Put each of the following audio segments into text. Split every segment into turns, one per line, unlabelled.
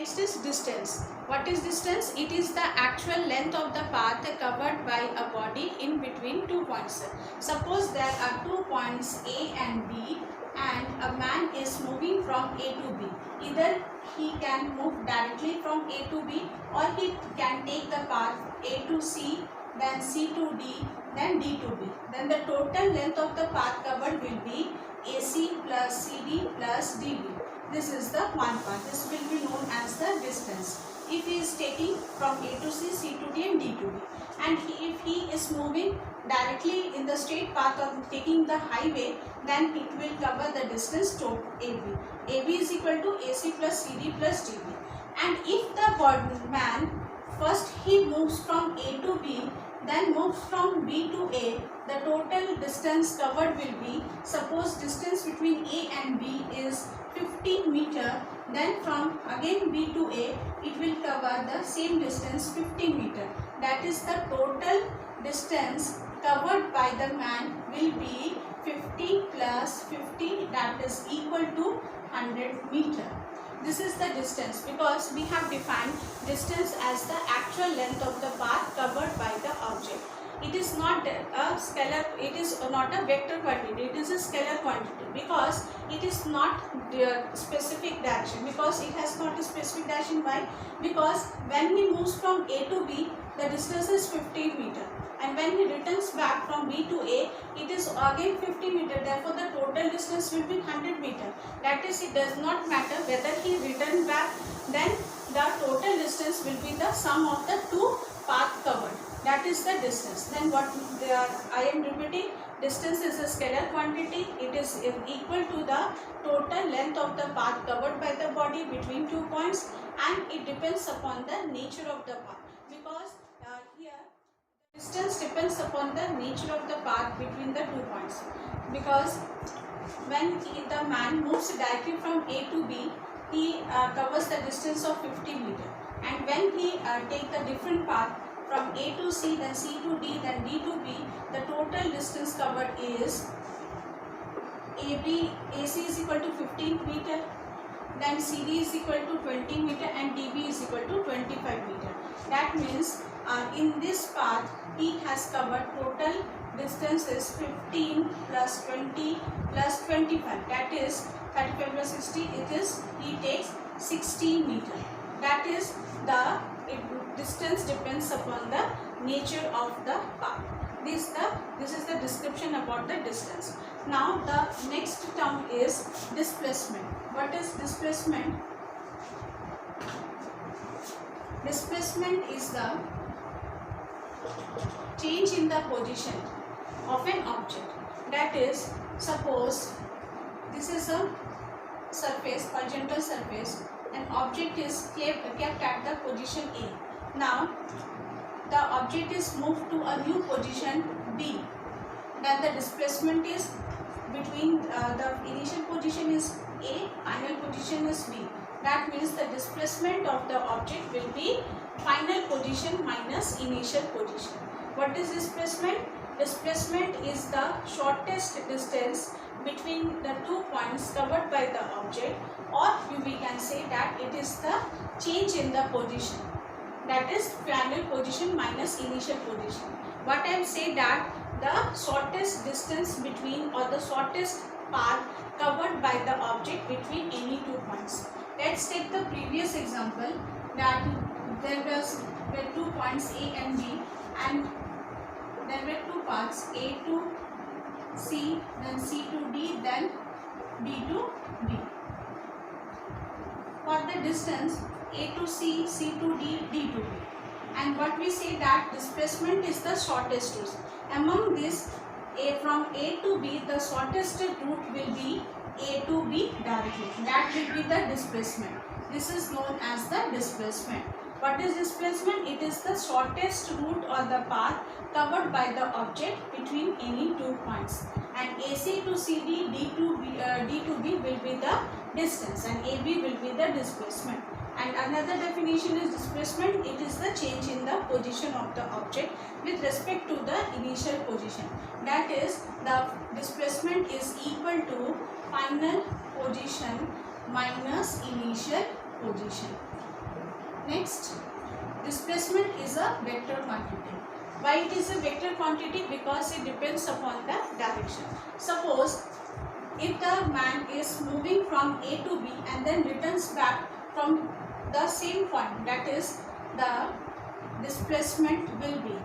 next is distance. What is distance? It is the actual length of the path covered by a body in between 2 points. Suppose there are 2 points A and B, and a man is moving from A to B. Either he can move directly from A to B, or he can take the path A to C, then C to D, then D to B. Then the total length of the path covered will be AC plus CD plus DB. This is the one part. This will be known as the distance. If he is taking from A to C, C to D and D to B. And if he is moving directly in the straight path of taking the highway, then it will cover the distance to AB. AB is equal to AC plus CD plus DB. And if the man first he moves from A to B, then moves from B to A, the total distance covered will be, suppose distance between A and B is 15 meter, then from again B to A, it will cover the same distance 15 meter. That is the total distance covered by the man will be 50 plus 50, that is equal to 100 meter. This is the distance, because we have defined distance as the actual length of the path covered by the object. It is not a scalar, it is not a vector quantity, it is a scalar quantity, because it is not the specific direction, because it has not a specific direction. Why? Because when he moves from A to B, the distance is 15 meter, and when he returns back from B to A, it is again 50 meter. Therefore the total distance will be 100 meter. That is, it does not matter whether he returns back, then the total distance will be the sum of the two path covered. That is the distance. Then what I am repeating, distance is a scalar quantity. It is equal to the total length of the path covered by the body between 2 points, and it depends upon the nature of the path, because here distance depends upon the nature of the path between the 2 points. Because when the man moves directly from A to B, he covers the distance of 50 meter, and when he take the different path from A to C, then C to D, then D to B, the total distance covered is AC is equal to 15 meter, then CD is equal to 20 meter, and DB is equal to 25 meter. That means in this path he has covered total distance is 15 plus 20 plus 25. That is 35 plus 60. He takes 60 meter. That is the distance depends upon the nature of the path. This is the description about the distance. Now the next term is displacement. What is displacement? Displacement is the change in the position of an object. That is, suppose this is a surface, horizontal surface, an object is kept at the position A. Now the object is moved to a new position B. Then the displacement is between the initial position is A, final position is B. That means the displacement of the object will be final position minus initial position. What is displacement? Displacement is the shortest distance between the 2 points covered by the object, or we can say that it is the change in the position. That is final position minus initial position. What I am saying that the shortest distance between, or the shortest path covered by the object between any 2 points. Let's take the previous example, that there were 2 points A and B, and there were 2 paths A to C, then C to D, then D to B. For the distance A to C, C to D, D to B. And what we say that displacement is the shortest route. Among this, from A to B, the shortest route will be A to B directly. That will be the displacement. This is known as the displacement. What is displacement? It is the shortest route or the path covered by the object between any 2 points. And AC to CD, D to B will be the distance, and AB will be the displacement. And another definition is displacement. It is the change in the position of the object with respect to the initial position. That is, the displacement is equal to final position minus initial position. Next, displacement is a vector quantity. Why it is a vector quantity? Because it depends upon the direction. Suppose if the man is moving from A to B and then returns back from the same point, that is the displacement will be.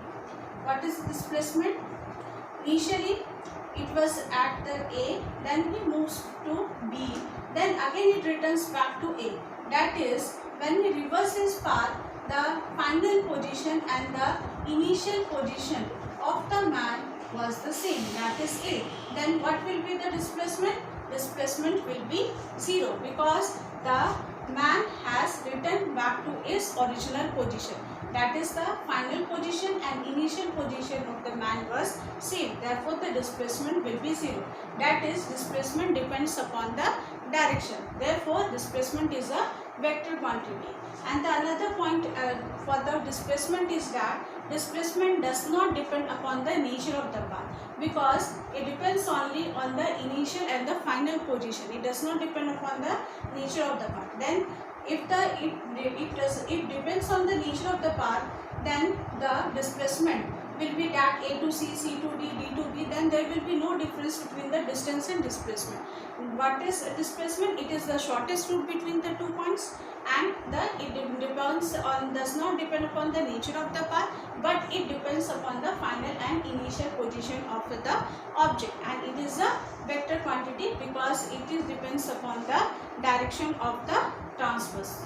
What is displacement? Initially it was at the A, then he moves to B, then again it returns back to A. That is, when he reverses path, the final position and the initial position of the man was the same, that is A. Then what will be the displacement? Displacement will be 0 because the man has returned back to his original position. That is, the final position and initial position of the man was same. Therefore, the displacement will be 0. That is, displacement depends upon the direction. Therefore, displacement is a vector quantity. And the another point for the displacement is that displacement does not depend upon the nature of the path, because it depends only on the initial and the final position. It does not depend upon the nature of the path. Then if it depends on the nature of the path, then the displacement will be that A to C, C to D, D to B. Then there will be no difference between the distance and displacement. What is displacement? It is the shortest route between the 2 points, and it does not depend upon the nature of the path, but it depends upon the final and initial position of the object, and it is a vector quantity because it depends upon the direction of the transverse.